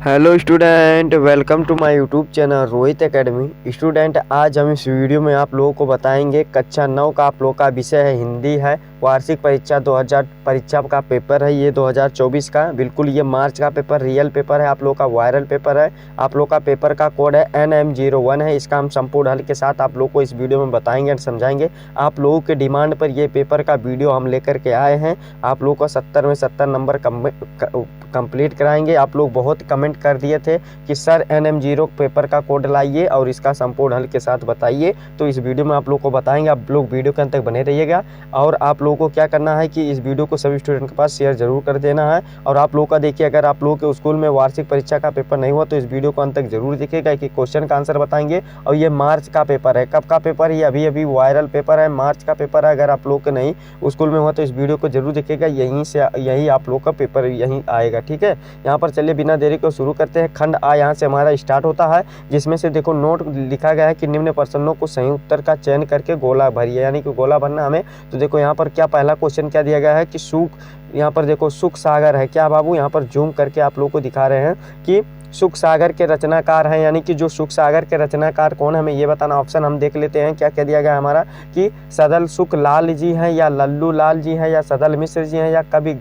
Hello student, welcome to my YouTube channel Rohit academy. Student, आज हम इस वीडियो में आप लोगों को बताएंगे कक्षा 9 का आप लोग का विषय है हिंदी है। वार्षिक परीक्षा 2000 परीक्षा का पेपर है ये 2024 का। बिल्कुल ये मार्च का पेपर रियल पेपर है, आप लोग का वायरल पेपर है। आप लोग का पेपर का कोड है NM01 है। इसका हम संपूर्ण हल के साथ आप लोग को इस वीडियो में बताएंगे और समझाएंगे। आप लोगों के डिमांड पर ये पेपर का वीडियो हम लेकर के आए हैं। आप लोग को 70 में 70 नंबर कंप्लीट कराएंगे। आप लोग बहुत कमेंट कर दिए थे कि सर NM0 पेपर का कोड लाइए और इसका संपूर्ण हल के साथ बताइए, तो इस वीडियो में आप लोग को बताएंगे। आप लोग वीडियो के अंत तक बने रहिएगा। और आप लोगों को क्या करना है कि इस वीडियो को सभी स्टूडेंट के पास शेयर जरूर कर देना है। और आप लोगों का देखिए, अगर आप लोगों के स्कूल में वार्षिक परीक्षा का पेपर नहीं हुआ तो इस वीडियो को अंत तक जरूर देखिएगा कि क्वेश्चन का आंसर बताएंगे। और ये मार्च का पेपर है। कब का पेपर है? ये अभी अभी वायरल पेपर है, मार्च का पेपर है। अगर आप लोग के नहीं स्कूल में हुआ तो इस वीडियो को जरूर देखिएगा। यहीं आप लोग का पेपर यहीं आएगा, ठीक है। यहाँ पर चलिए बिना देरी को शुरू करते हैं। खंड आ यहाँ से हमारा स्टार्ट होता है, जिसमें से देखो नोट लिखा गया है कि निम्न प्रश्नों को सही उत्तर का चयन करके गोला भरिए, यानी कि गोला भरना हमें। तो देखो यहाँ पर क्या पहला क्वेश्चन क्या दिया गया है कि यहाँ पर देखो सुख सागर है। क्या बाबू? यहाँ पर जूम करके आप लोग को दिखा रहे हैं कि सुख सागर के रचनाकार हैं, यानी कि जो सुख सागर के रचनाकार कौन है हमें ये बताना। ऑप्शन हम देख लेते हैं क्या क्या दिया गया हमारा कि सदल सुख लाल जी हैं, या लल्लू लाल जी हैं, या सदल मिश्र जी हैं, या कवि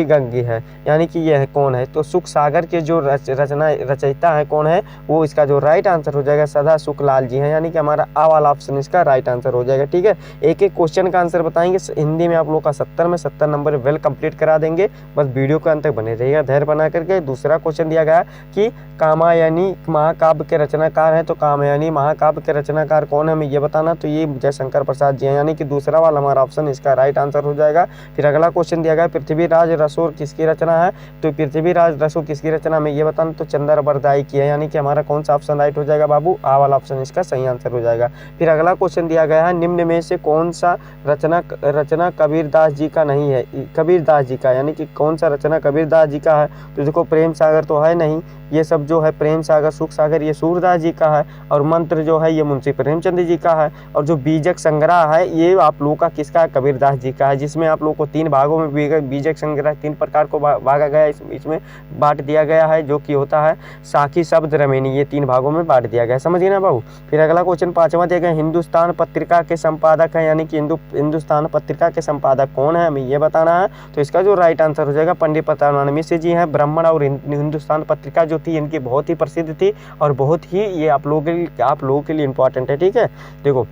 गंगी है, यानी कि ये है कौन है। तो सुख सागर के जो रचयिता है कौन है, वो इसका जो राइट आंसर हो जाएगा सदा सुख लाल जी हैं, यानी कि हमारा आ वाला ऑप्शन इसका राइट आंसर हो जाएगा, ठीक है। एक एक क्वेश्चन का आंसर बताएंगे हिंदी में। आप लोग का 70 में 70 नंबर वेल कंप्लीट करा देंगे। बस वीडियो के अंत तक बने रहिएगा धैर्य बना करके। दूसरा क्वेश्चन दिया गया कि कामायनी महाकाव्य के रचनाकार है। तो कामायनी महाकाव्य के रचनाकार कौन है हमें ये बताना। तो ये जयशंकर प्रसाद जी हैं, यानी कि दूसरा वाला हमारा ऑप्शन इसका राइट आंसर हो जाएगा। फिर अगला क्वेश्चन दिया गया पृथ्वीराज रसोर किसकी रचना है। तो पृथ्वीराज रसोर किसकी रचना में ये बताना। तो चंद्र बरदाई की है, यानी कि हमारा कौन सा ऑप्शन राइट हो जाएगा बाबू, आ वाला ऑप्शन इसका सही आंसर हो जाएगा। फिर अगला क्वेश्चन दिया गया है निम्न में से कौन सा रचना कबीरदास जी का नहीं है। कबीरदास जी का, यानी कि कौन सा रचना कबीरदास जी का है। तो देखो प्रेम सागर तो है नहीं, ये सब जो है प्रेम सागर सुख सागर ये सूरदास जी का है। और मंत्र जो है ये मुंशी प्रेमचंद जी का है। और जो बीजक संग्रह है ये आप लोगों का किसका है, कबीरदास जी का है। जिसमें आप लोगों को 3 भागों में बीजक संग्रह 3 प्रकार को भागा गया, इसमें बांट दिया गया है, जो कि होता है साखी शब्द रमेनी, ये 3 भागों में बांट दिया गया, समझिए ना बाबू। फिर अगला क्वेश्चन 5वां दिया गया हिंदुस्तान पत्रिका के संपादक है, यानी कि हिंदुस्तान पत्रिका के संपादक कौन है हमें ये बताना है। तो इसका जो राइट आंसर हो जाएगा पंडित प्रताप मिश्र जी हैं। ब्राह्मण और हिंदुस्तान पत्रिका जो थी इनकी बहुत ही प्रसिद्ध थी और बहुत ही ये आप लोगों के लिए इंपॉर्टेंट है, ठीक है। देखो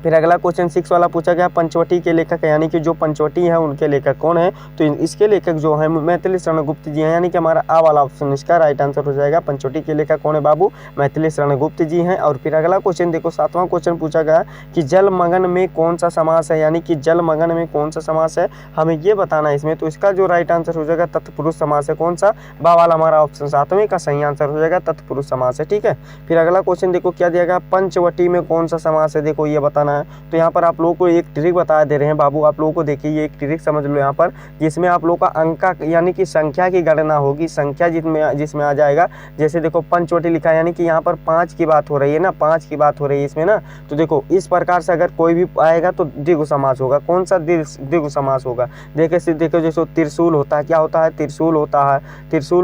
फिर अगला क्वेश्चन 6 वाला पूछा गया पंचवटी के लेखक है, यानी कि जो पंचवटी है उनके लेखक कौन है। तो इसके लेखक जो है मैथिली शरण गुप्त जी हैं, यानी कि हमारा आ वाला ऑप्शन इसका राइट आंसर हो जाएगा। पंचवटी के लेखक कौन है बाबू, मैथिली शरण गुप्त जी हैं। और फिर अगला क्वेश्चन देखो 7वां क्वेश्चन पूछा गया कि जलमग्न में कौन सा समास है, यानी कि जलमग्न में कौन सा समास है हमें ये बताना है इसमें। तो इसका जो राइट आंसर हो जाएगा तत्पुरुष समास है। कौन सा, बा वाला हमारा ऑप्शन 7वें का सही आंसर हो जाएगा तत्पुरुष समास है, ठीक है। फिर अगला क्वेश्चन देखो क्या दिया गया पंचवटी में कौन सा समास है, देखो ये बताना है। तो यहाँ पर आप लोगों को एक ट्रिक बता दे रहे हैं बाबू, आप लोगों को देखिए ये एक ट्रिक समझ लो यहाँ पर, जिसमें आप लोगों का अंक यानी कि संख्या की गणना होगी। संख्या जिसमें आ जाएगा, जैसे देखो पंचवटी लिखा है, यानी कि यहाँ पर 5 की बात हो रही है ना, 5 की बात हो रही है इसमें ना। तो देखो इस प्रकार से अगर कोई भी आएगा तो द्विगु समास होगा। कौन सा द्विगु समास होगा, देखो जैसे त्रिशूल होता है, क्या होता है, त्रिशूल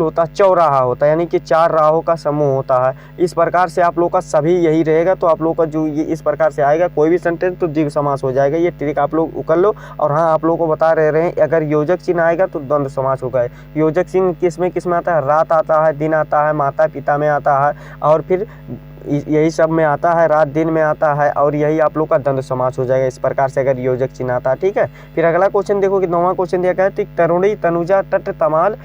होता है, चौराहा होता है, यानी कि 4 राहों का समूह होता है। इस प्रकार से आप लोग का सभी यही रहेगा। तो आप लोग का जो ये इस प्रकार से आएगा कोई भी सेंटेंस तो द्विगु समास हो जाएगा। ये ट्रिक आप लोग कर लो। और हाँ, आप लोगों को बता रहे हैं अगर योजक चिन्ह आएगा तो द्वंद्व समास होगा। योजक चिन्ह किसमें आता है, रात आता है, दिन आता है, माता पिता में आता है, और फिर यही सब में आता है, रात दिन में आता है, और यही आप लोग का द्वंद्व समास हो जाएगा इस प्रकार से अगर योजक चिन्ह आता है, ठीक है। फिर अगला क्वेश्चन देखो कि 9वां क्वेश्चन दिया गया है तरुणी तनुजा तट तमाल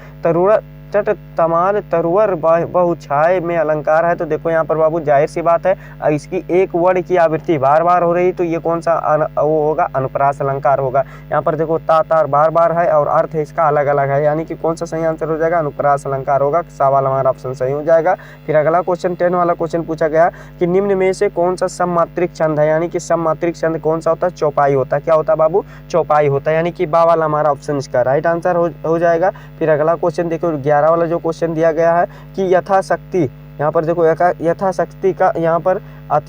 तरुवर बहुछाय में अलंकार है। तो देखो यहाँ पर बाबू जाहिर सी बात है, इसकी एक वर्ड की आवृत्ति बार बार हो रही, तो ये कौन सा वो होगा, अनुप्रास अलंकार होगा। यहाँ पर देखो तार बार बार है और अर्थ इसका अलग अलग है, यानी कि कौन सा सही आंसर हो जाएगा, अनुप्रास अलंकार होगा। सा वाला हमारा ऑप्शन सही हो जाएगा। फिर अगला क्वेश्चन 10 वाला क्वेश्चन पूछा गया कि निम्न में से कौन सा सममात्रिक छंद है, यानी कि सममात्रिक छंद कौन सा होता है, चौपाई होता है। क्या होता है बाबू, चौपाई होता है, यानी कि बा वाला हमारा ऑप्शन इसका राइट आंसर हो जाएगा। फिर अगला क्वेश्चन देखो 11 वाला जो क्वेश्चन दिया गया है कि यथाशक्ति यहाँ पर देखो यथाशक्ति का, यहाँ पर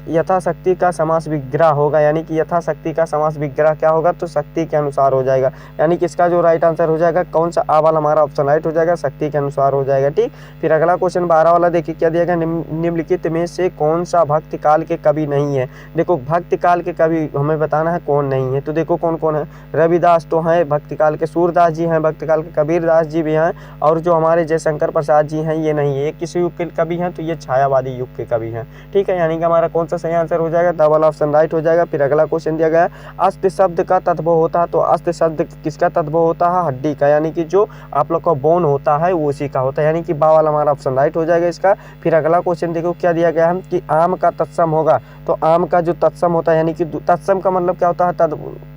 यथाशक्ति का समास विग्रह होगा, यानी कि यथाशक्ति का समास विग्रह क्या होगा, तो शक्ति के अनुसार हो जाएगा। यानी कि इसका जो राइट आंसर हो जाएगा कौन सा, आ वाला हमारा ऑप्शन राइट हो जाएगा, शक्ति के अनुसार हो जाएगा। ठीक, फिर अगला क्वेश्चन 12 वाला देखिए क्या दिया गया, निम्नलिखित में से कौन सा भक्ति काल के कवि नहीं है। देखो भक्ति काल के कवि हमें बताना है कौन नहीं है, तो देखो कौन कौन है। रविदास तो हैं भक्ति काल के, सूरदास जी हैं भक्ति काल के, कबीरदास जी भी हैं, और जो हमारे जयशंकर प्रसाद जी हैं ये नहीं है, ये किसी युग के कवि हैं, तो ये छायावादी युग के कवि हैं। ठीक है, यानी कि हमारा कौन सा सही आंसर हो जाएगा, डबल ऑप्शन राइट हो जाएगा। फिर अगला क्वेश्चन दिया गया है, अस्त शब्द का तद्भव होता है, तो अस्त शब्द किसका तद्भव होता है, हड्डी का, यानी कि जो आप लोग का बोन होता है वो उसी का होता है, यानी कि बा वाला हमारा ऑप्शन राइट हो जाएगा इसका। फिर अगला क्वेश्चन देखो क्या दिया गया है कि आम का तत्सम होगा, तो आम का जो तत्सम होता है, यानी कि तत्सम का मतलब क्या होता है,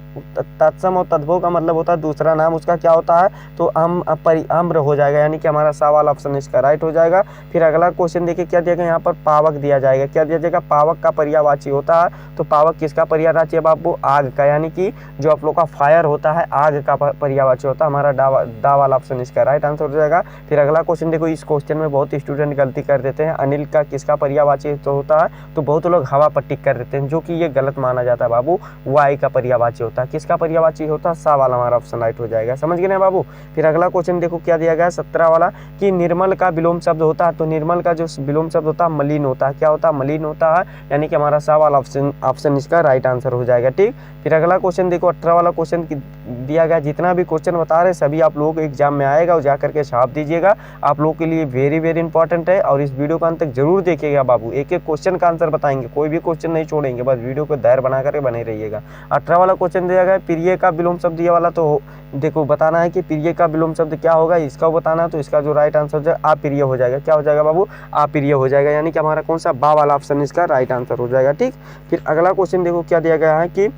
तत्सम और तद्भव का मतलब होता है दूसरा नाम उसका क्या होता है, तो आम्र हो जाएगा, यानी कि हमारा सा वाला ऑप्शन इसका राइट हो जाएगा। फिर अगला क्वेश्चन देखिए क्या दिया गया, यहाँ पर पावक दिया जाएगा, क्या दिया जाएगा, पावक का पर्यायवाची होता है, तो पावक किसका पर्यायवाची है बाबू, आग का, यानी कि जो आप लोग का फायर होता है आग का पर्यायवाची होता है, हमारा डा वाला ऑप्शन इसका राइट आंसर हो जाएगा। फिर अगला क्वेश्चन देखो, इस क्वेश्चन में बहुत स्टूडेंट गलती कर देते हैं, अनिल का किसका पर्यायवाची तो होता है, तो बहुत लोग हवा पट्टी कर देते हैं, जो कि ये गलत माना जाता है बाबू, वाई का पर्यायवाची होता है, किसका पर्यायवाची होता है, सा वाला हमारा ऑप्शन राइट हो जाएगा, समझ गए ना बाबू। फिर अगला क्वेश्चन देखो क्या दिया गया है 17 वाला, कि निर्मल का विलोम शब्द होता है, तो निर्मल का जो विलोम शब्द होता है मलिन होता है, क्या होता है, मलिन होता है, यानी कि हमारा सा वाला ऑप्शन इसका राइट आंसर हो जाएगा। ठीक, फिर अगला क्वेश्चन देखो 18 वाला क्वेश्चन दिया गया, जितना भी क्वेश्चन बता रहे सभी आप लोगों को एग्जाम में आएगा और जा करके छाप दीजिएगा, आप लोगों के लिए वेरी वेरी इंपॉर्टेंट है, और इस वीडियो का अंत तक जरूर देखिएगा बाबू, एक एक क्वेश्चन का आंसर बताएंगे, कोई भी क्वेश्चन नहीं छोड़ेंगे, बस वीडियो को धैर्य बना करके बने रहिएगा। 18 वाला क्वेश्चन दिया गया प्रिय का विलोम शब्द, ये वाला तो देखो बताना है कि प्रिय का विलोम शब्द क्या होगा, इसका बताना है, तो इसका जो राइट आंसर हो जाएगा अप्रिय हो जाएगा, क्या हो जाएगा बाबू, अप्रिय हो जाएगा, यानी कि हमारा कौन सा, बा वाला ऑप्शन इसका राइट आंसर हो जाएगा। ठीक, फिर अगला क्वेश्चन देखो क्या दिया गया है कि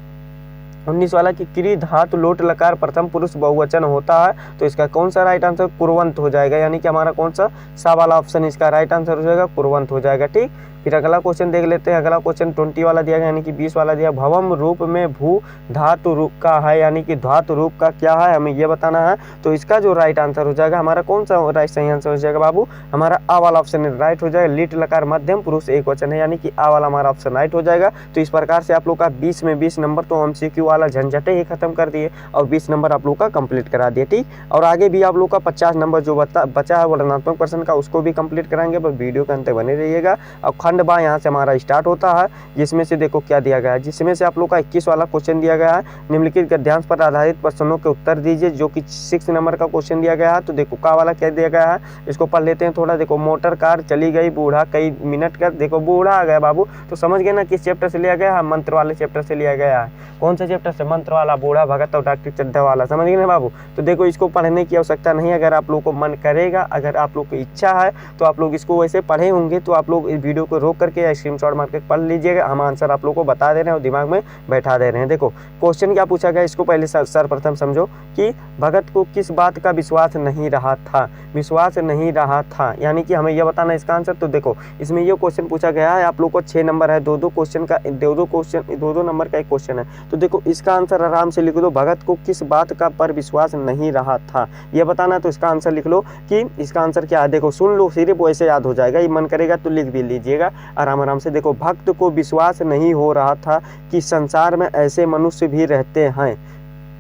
19 वाला कि क्री धातु लोट लकार प्रथम पुरुष बहुवचन होता है, तो इसका कौन सा राइट आंसर, कुर्वंत हो जाएगा, यानी कि हमारा कौन सा वाला ऑप्शन इसका राइट आंसर हो जाएगा, कुर्वंत हो जाएगा। ठीक, फिर अगला क्वेश्चन देख लेते हैं, अगला क्वेश्चन 20 वाला दिया गया, यानी कि 20 वाला दिया, भवम रूप में भू धातु रूप का है, यानी कि धातु रूप का क्या है हमें ये बताना है, तो इसका जो राइट आंसर हो जाएगा हमारा कौन सा राइट सही आंसर हो जाएगा बाबू, हमारा आ वाला ऑप्शन राइट हो जाएगा, लिट लकार मध्यम पुरुष एक वचन है, यानी कि आ वाला हमारा ऑप्शन राइट हो जाएगा। तो इस प्रकार से आप लोग का 20 में 20 नंबर तो MCQ वाला झंझटे ही खत्म कर दिए, और 20 नंबर आप लोग का कंप्लीट करा दिए। ठीक, और आगे भी आप लोग का 50 नंबर जो बचा है वर्णनात्मक प्रश्न का उसको भी कंप्लीट कराएंगे, बस वीडियो के अंत बने रहिएगा। और खंड बा यहाँ से हमारा स्टार्ट होता है, जिसमें से देखो क्या दिया गया है, जिसमें से आप लोग का 21 वाला क्वेश्चन दिया गया है, निम्नलिखित गद्यांश पर आधारित प्रश्नों के उत्तर दीजिए, जो कि 6 नंबर का क्वेश्चन दिया गया है। तो देखो का वाला क्या दिया गया है, इसको पढ़ लेते हैं थोड़ा। देखो मोटर कार चली गई बूढ़ा कई मिनट का, देखो बूढ़ा आ गया बाबू, तो समझ गए ना किस चैप्टर से लिया गया है, मंत्र वाले चैप्टर से लिया गया है। कौन सा चैप्टर से, मंत्र वाला, बूढ़ा भगत और डॉक्टर चड्ढा वाला, समझ गए ना बाबू। तो देखो इसको पढ़ने की आवश्यकता नहीं, अगर आप लोग को मन करेगा, अगर आप लोग की इच्छा है तो आप लोग इसको वैसे पढ़े होंगे, तो आप लोग इस वीडियो को रोक करके या स्क्रीनशॉट मार के पढ़ लीजिएगा, हम आंसर आप लोग को बता दे रहे हैं और दिमाग में बैठा दे रहे हैं। देखो क्वेश्चन क्या पूछा गया, इसको पहले सर्वप्रथम समझो कि भगत को किस बात का विश्वास नहीं रहा था, विश्वास नहीं रहा था, यानी कि हमें यह बताना इसका आंसर। तो देखो इसमें ये क्वेश्चन पूछा गया है, आप लोग को 6 नंबर है, दो दो नंबर का एक क्वेश्चन है। तो देखो इसका आंसर आराम से लिख दो, भगत को किस बात का पर विश्वास नहीं रहा था, ये बताना। तो इसका आंसर लिख लो कि इसका आंसर क्या है, देखो सुन लो, सिर्फ वैसे याद हो जाएगा, ये मन करेगा तो लिख भी लीजिएगा आराम आराम से। देखो भक्त को विश्वास नहीं हो रहा था कि संसार में ऐसे मनुष्य भी रहते हैं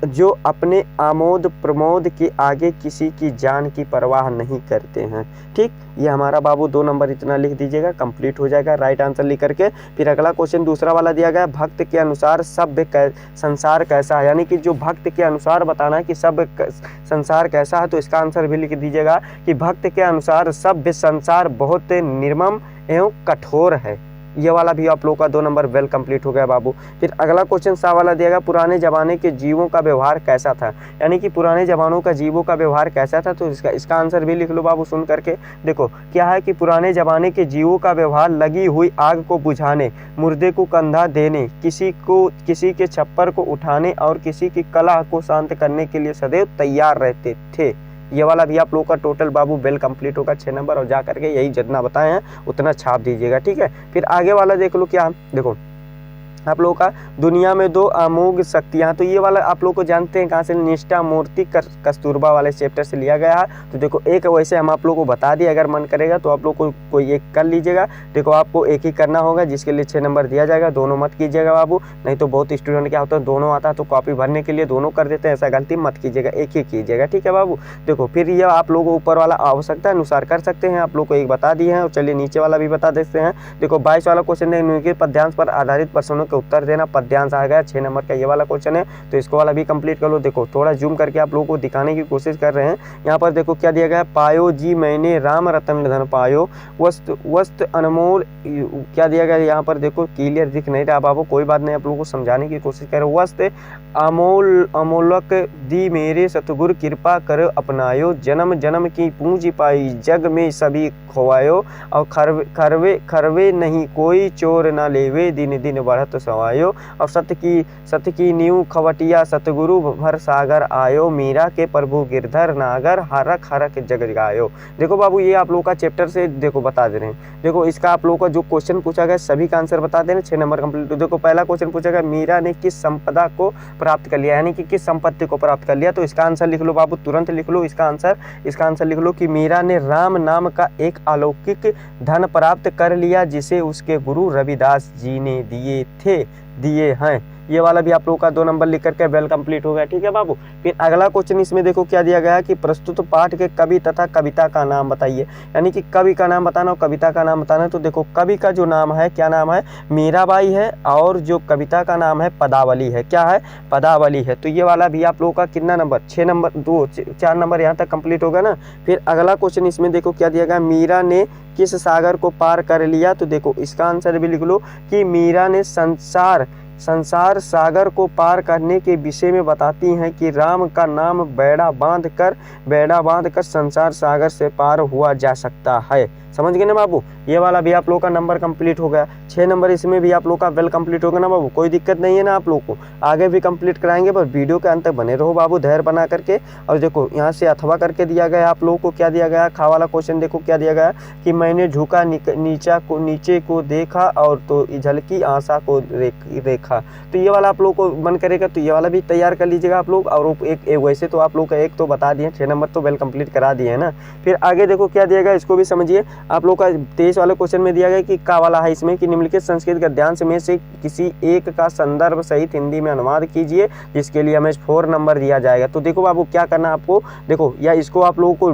जो अपने आमोद प्रमोद के आगे किसी की जान की परवाह नहीं करते हैं। ठीक, ये हमारा बाबू 2 नंबर इतना लिख दीजिएगा, कंप्लीट हो जाएगा राइट आंसर लिख करके। फिर अगला क्वेश्चन दूसरा वाला दिया गया, भक्त के अनुसार सभ्य संसार कैसा है, यानी कि जो भक्त के अनुसार बताना है कि सभ्य संसार कैसा है, तो इसका आंसर भी लिख दीजिएगा कि भक्त के अनुसार सभ्य संसार बहुत निर्मम एवं कठोर है। ये वाला भी आप लोग का 2 नंबर वेल कंप्लीट हो गया बाबू। फिर अगला क्वेश्चन सा वाला दिया गया, पुराने जमाने के जीवों का व्यवहार कैसा था, यानी कि पुराने जमानों का जीवों का व्यवहार कैसा था, तो इसका आंसर भी लिख लो बाबू सुन करके। देखो क्या है कि पुराने जमाने के जीवों का व्यवहार लगी हुई आग को बुझाने, मुर्दे को कंधा देने, किसी के छप्पर को उठाने और किसी की कलह को शांत करने के लिए सदैव तैयार रहते थे। ये वाला भी आप लोग का टोटल बाबू वेल कंप्लीट होगा 6 नंबर, और जा करके यही जितना बताए हैं उतना छाप दीजिएगा। ठीक है, फिर आगे वाला देख लो क्या, देखो आप लोगों का दुनिया में 2 अमोघ शक्तियाँ, तो ये वाला आप लोग को जानते हैं कहाँ से, निष्ठा मूर्ति कस्तूरबा वाले चैप्टर से लिया गया है। तो देखो एक वैसे हम आप लोग को बता दिए, अगर मन करेगा तो आप लोग को कोई एक कर लीजिएगा। देखो आपको एक ही करना होगा, जिसके लिए 6 नंबर दिया जाएगा। दोनों मत कीजिएगा बाबू, नहीं तो बहुत स्टूडेंट क्या होता है दोनों आता है तो कॉपी भरने के लिए दोनों कर देते हैं, ऐसा गलती मत कीजिएगा, एक ही कीजिएगा, ठीक है बाबू। देखो फिर ये आप लोग ऊपर वाला आवश्यकता अनुसार कर सकते हैं, आप लोग को एक बता दिए हैं। और चलिए नीचे वाला भी बता देते हैं। देखो 22 वाला क्वेश्चन है, निम्नलिखित पद्यांश पर आधारित प्रश्नों के उत्तर देना। पद्यांश आ गया 6 नंबर का ये वाला क्वेश्चन है, तो इसको वाला भी कंप्लीट कर लो। देखो थोड़ा जूम करके आप लोगों को दिखाने की कोशिश कर रहे हैं। यहाँ पर देखो क्या दिया गया है, पायो जी मैंने राम रतन धन पायो, वस्त अनमोल, क्या दिया गया है यहाँ पर देखो क्लियर दिख नहीं रहा बाबू, कोई बात नहीं, आप लोगों को समझाने की कोशिश कर रहे हो। वस्त अमोलक दी मेरे सतगुर कृपा कर अपनायो, जन्म जन्म की पूंजी पाई जग में सभी खोवायो, और खरवे नहीं कोई चोर ना लेवे, दिन दिन बढ़त सवायो, और सत्य की नींव खवटिया सतगुरु भर सागर आयो, मीरा के प्रभु गिरधर नागर हरक हरक जग गायो। देखो बाबू ये आप लोगों का चैप्टर से देखो बता दे रहे हैं। देखो इसका आप लोगों का जो क्वेश्चन पूछा गया सभी का आंसर बता देना, 6 नंबर कंप्लीट। तो देखो पहला क्वेश्चन पूछा गया, मीरा ने किस संपदा को प्राप्त कर लिया, यानी कि किस संपत्ति को प्राप्त कर लिया। तो इसका आंसर लिख लो बाबू, तुरंत लिख लो इसका आंसर लिख लो कि मीरा ने राम नाम का एक अलौकिक धन प्राप्त कर लिया, जिसे उसके गुरु रविदास जी ने दिए हैं। ये वाला भी आप लोगों का 2 नंबर लिख करके वेल कंप्लीट हो गया, ठीक है बाबू। फिर अगला क्वेश्चन इसमें देखो क्या दिया गया है कि प्रस्तुत पाठ के कवि तथा कविता का नाम बताइए, यानी कि कवि का नाम बताना और कविता का नाम बताना। तो देखो कवि का जो नाम है क्या नाम है, मीराबाई है, और जो कविता का नाम है पदावली है। क्या है, पदावली है। तो ये वाला भी आप लोगों का कितना नंबर, 6 नंबर, 4 नंबर यहाँ तक कंप्लीट होगा ना। फिर अगला क्वेश्चन इसमें देखो क्या दिया गया, मीरा ने किस सागर को पार कर लिया। तो देखो इसका आंसर भी लिख लो कि मीरा ने संसार सागर को पार करने के विषय में बताती हैं कि राम का नाम बेड़ा बांध कर संसार सागर से पार हुआ जा सकता है। समझ गए ना बाबू, ये वाला भी आप लोगों का नंबर कंप्लीट हो गया। 6 नंबर इसमें भी आप लोग का वेल कंप्लीट होगा ना बाबू, कोई दिक्कत नहीं है ना, आप लोग को आगे भी कंप्लीट कराएंगे, बस वीडियो के अंत तक बने रहो बाबू, धैर्य बना करके। और देखो यहाँ से अथवा करके दिया गया आप लोगों को, क्या दिया गया खा वाला क्वेश्चन देखो क्या दिया गया कि मैंने झुका नीचे को देखा और तो झलकी आशा को देखा। तो ये वाला आप लोग को मन करेगा तो ये वाला भी तैयार कर लीजिएगा आप लोग। और एक वैसे तो आप लोग का एक तो बता दिए, 6 नंबर तो वेल कंप्लीट करा दिए है ना। फिर आगे देखो क्या दिया गया, इसको भी समझिए। आप लोग का 23 वाले क्वेश्चन में दिया गया कि का वाला है इसमें कि निम्नलिखित संस्कृत गद्यांश में से किसी एक का संदर्भ सहित हिंदी में अनुवाद कीजिए, जिसके लिए हमें 4 नंबर दिया जाएगा। तो देखो बाबू क्या करना है आपको, देखो या इसको आप लोगों को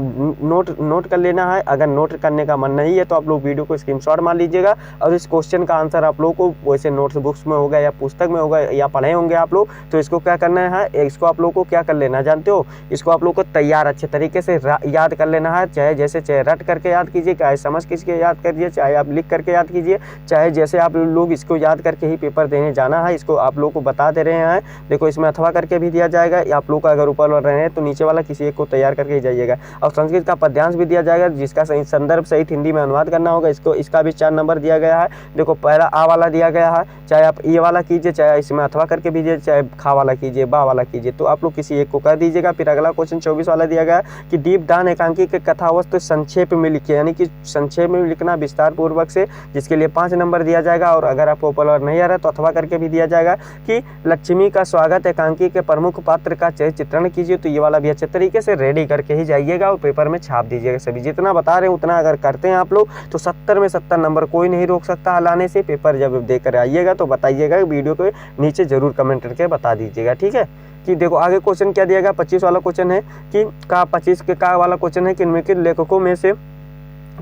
नोट कर लेना है। अगर नोट करने का मन नहीं है तो आप लोग वीडियो को स्क्रीनशॉट मार लीजिएगा, और इस क्वेश्चन का आंसर आप लोग को वैसे नोट्स बुक्स में होगा या पुस्तक में होगा या पढ़े होंगे आप लोग। तो इसको क्या करना है, इसको आप लोग को क्या कर लेना जानते हो, इसको आप लोग को तैयार अच्छे तरीके से याद कर लेना है। चाहे रट करके याद कीजिए, चाहे समझ के याद करिए, चाहे आप लिख करके याद कीजिए, चाहे जैसे आप लोग इसको याद करके ही पेपर देने जाना है। इसको आप लोग को बता दे रहे हैं। देखो इसमें अथवा करके भी दिया जाएगा, आप लोग का अगर ऊपर रहे हैं तो नीचे वाला किसी एक को तैयार करके ही जाइएगा। और संस्कृत का पद्यांश भी दिया जाएगा, जिसका संदर्भ सहित हिंदी में अनुवाद करना होगा। इसका भी 4 नंबर दिया गया है। देखो पहला आ वाला दिया गया है, चाहे आप ये वाला कीजिए, चाहे इसमें अथवा करके भी चाहे खा वाला कीजिए, बा वाला कीजिए, तो आप लोग किसी एक को कर दीजिएगा। फिर अगला क्वेश्चन 24 वाला दिया गया कि दीपदान एकांकी के कथावस्तु संक्षेप में लिखिए, यानी कि संक्षेप में लिखना विस्तार पूर्वक से, जिसके लिए 5 नंबर दिया जाएगा। और अगर आपको ऊपर नहीं आ रहा है तो अथवा करके भी दिया जाएगा कि लक्ष्मी का स्वागत एकांकी के प्रमुख पात्र का चित्रण कीजिए। तो ये वाला भी अच्छे तरीके से रेडी करके ही जाइएगा और पेपर में छाप दीजिएगा। सभी जितना बता रहे हैं उतना अगर करते हैं आप लोग तो 70 में 70 नंबर कोई नहीं रोक सकता लाने से। पेपर जब देकर आइएगा तो बताइएगा, वीडियो के नीचे जरूर कमेंट करके बता दीजिएगा, ठीक है। कि देखो आगे क्वेश्चन क्या दिया गया, 25 वाला क्वेश्चन है कि 25 के का वाला क्वेश्चन है कि इनमें के लेखकों में से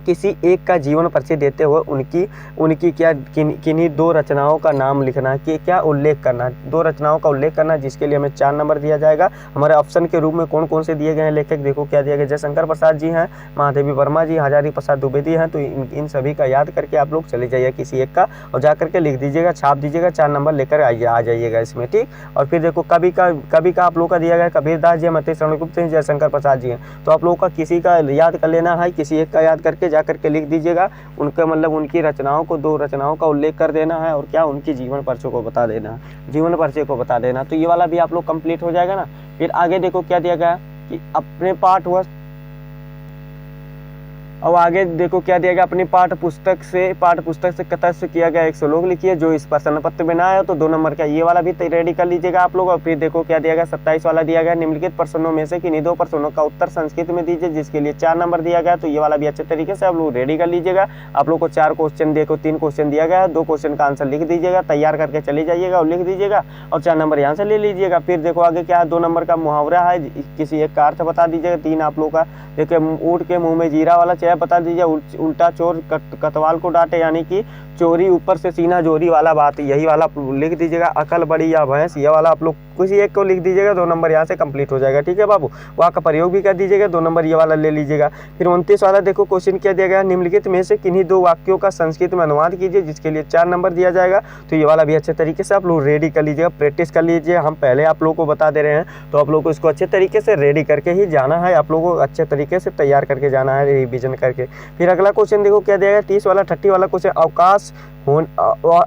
किसी एक का जीवन परिचय देते हुए उनकी किन्हीं 2 रचनाओं का नाम लिखना, कि क्या उल्लेख करना, 2 रचनाओं का उल्लेख करना, जिसके लिए हमें 4 नंबर दिया जाएगा। हमारे ऑप्शन के रूप में कौन कौन से दिए गए हैं लेखक, देखो क्या दिया गया, जयशंकर प्रसाद जी हैं, महादेवी वर्मा जी, हजारी प्रसाद द्विवेदी हैं। तो इन सभी का याद करके आप लोग चले जाइए किसी एक का और जा करके लिख दीजिएगा, छाप दीजिएगा, 4 नंबर लेकर आ जाइएगा इसमें, ठीक। और फिर देखो कवि का आप लोग का दिया गया कबीरदास जी, मते शरणगुप्त हैं, जयशंकर प्रसाद जी हैं। तो आप लोगों का किसी का याद कर लेना है, किसी एक का याद करके जा करके लिख दीजिएगा। उनका मतलब उनकी रचनाओं को 2 रचनाओं का उल्लेख कर देना है और क्या उनकी जीवन परिचय को बता देना। तो ये वाला भी आप लोग कंप्लीट हो जाएगा ना। फिर आगे देखो क्या दिया गया कि अपने पाठ व और आगे देखो क्या दिया गया, अपनी पाठ्य पुस्तक से तटस्थ किया गया एक श्लोक लिखिए जो इस प्रश्न पत्र में ना है, तो 2 नंबर का ये वाला भी रेडी कर लीजिएगा आप लोग। और फिर देखो क्या दिया गया, 27 वाला दिया गया, निम्नलिखित प्रश्नों में से किन्हीं 2 प्रश्नों का उत्तर संस्कृत में दीजिए, जिसके लिए 4 नंबर दिया गया। तो ये वाला भी अच्छे तरीके से आप लोग रेडी कर लीजिएगा। आप लोग को 4 क्वेश्चन देखो, 3 क्वेश्चन दिया गया है, 2 क्वेश्चन का आंसर लिख दीजिएगा, तैयार करके चले जाइएगा और लिख दीजिएगा और 4 नंबर यहाँ से ले लीजिएगा। फिर देखो आगे क्या है, 2 नंबर का मुहावरा है, किसी एक का अर्थ बता दीजिएगा। 3 आप लोग का देखिए, ऊँट के मुंह में जीरा वाला चेहरा बता दीजिए, उल्टा चोर कतवाल को डांटे, यानी कि चोरी ऊपर से सीना जोरी वाला बात, यही वाला लिख दीजिएगा। अकल बड़ी या भैंस, ये वाला आप लोग किसी एक को लिख दीजिएगा, 2 नंबर यहाँ से कंप्लीट हो जाएगा। ठीक है बाबू, वहाँ का प्रयोग भी कर दीजिएगा, 2 नंबर ये वाला ले लीजिएगा। फिर 29 वाला देखो क्वेश्चन क्या दिया गया, निम्नलिखित में से किन्हीं 2 वाक्यों का संस्कृत में अनुवाद कीजिए, जिसके लिए 4 नंबर दिया जाएगा। तो ये वाला भी अच्छे तरीके से आप लोग रेडी कर लीजिएगा, प्रैक्टिस कर लीजिए। हम पहले आप लोगों को बता दे रहे हैं, तो आप लोग को इसको अच्छे तरीके से रेडी करके ही जाना है, आप लोगों को अच्छे तरीके से तैयार करके जाना है, रिविजन करके। फिर अगला क्वेश्चन देखो क्या दिया गया, 30 वाला 30 वाला क्वेश्चन, अवकाश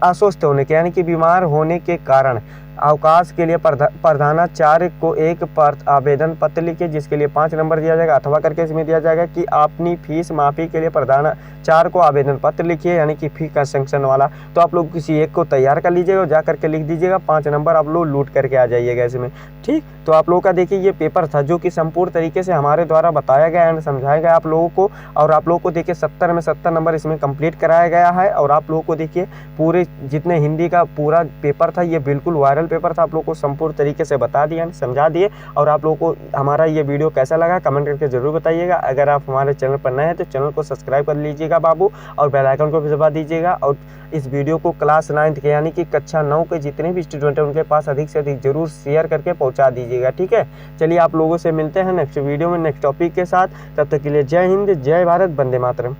अस्वस्थ होने के यानी कि बीमार होने के कारण अवकाश के लिए प्रधानाचार्य को एक आवेदन पत्र लिखिए, जिसके लिए 5 नंबर दिया जाएगा। अथवा करके इसमें दिया जाएगा कि अपनी फीस माफी के लिए प्रधानाचार्य को आवेदन पत्र लिखिए, यानी कि फी कंसेशन वाला। तो आप लोग किसी एक को तैयार कर लीजिएगा और जा करके लिख दीजिएगा, 5 नंबर आप लोग लूट करके आ जाइएगा इसमें। ठीक, तो आप लोगों का देखिए ये पेपर था जो कि संपूर्ण तरीके से हमारे द्वारा बताया गया एंड समझाया गया आप लोगों को। और आप लोगों को देखिए 70 में 70 नंबर इसमें कंप्लीट कराया गया है। और आप लोगों को देखिए पूरे जितने हिंदी का पूरा पेपर था, ये बिल्कुल वायरल पेपर था, आप लोगों को संपूर्ण तरीके से बता दिया, समझा दिए। और आप लोगों को हमारा ये वीडियो कैसा लगा कमेंट करके जरूर बताइएगा। अगर आप हमारे चैनल पर नए हैं तो चैनल को सब्सक्राइब कर लीजिएगा बाबू, और बेल आइकन को भी दबा दीजिएगा। और इस वीडियो को क्लास 9 के यानी कि कक्षा 9 के जितने भी स्टूडेंट हैं उनके पास अधिक से अधिक जरूर शेयर करके पहुंचा दीजिएगा। ठीक है, चलिए आप लोगों से मिलते हैं नेक्स्ट वीडियो में नेक्स्ट टॉपिक के साथ। तब तक के लिए जय हिंद, जय भारत, वंदे मातरम।